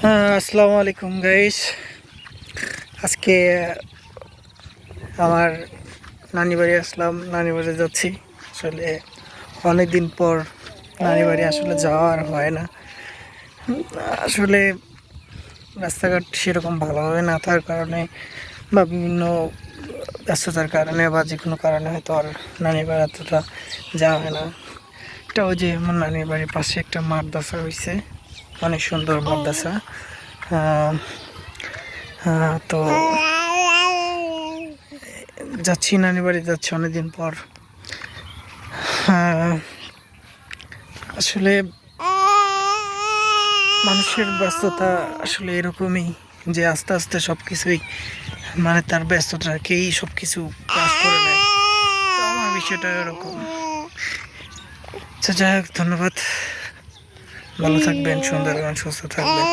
আসসালামু আলাইকুম গাইস। আজকে আমার নানি বাড়ি আসলাম, নানি বাড়ি যাচ্ছি। আসলে অনেক দিন পর নানি বাড়ি আসলে যাওয়া আর হয় না। আসলে রাস্তাঘাট সেরকম ভালোভাবে না থাকার কারণে বা বিভিন্ন ব্যস্ততার কারণে বা যে কোনো কারণে হয়তো আর নানি বাড়ি এতটা যাওয়া হয় না। এটা ওই যে আমার নানির বাড়ির পাশে একটা মাদ্রাসা হয়েছে, অনেক সুন্দর মাদ্রাসা। আহ, তো যাচ্ছি, নানি বাড়ি যাচ্ছি অনেকদিন পর। আহ, আসলে মানুষের ব্যস্ততা আসলে এরকমই, যে আস্তে আস্তে সব কিছুই মানে তার ব্যস্ততাকেই সব কিছু কাজ করে নেয়। তো আমার বিষয়টা এরকম। আচ্ছা, যাই হোক, ধন্যবাদ। ভালো থাকবেন, সুন্দর এবং সুস্থ থাকবেন।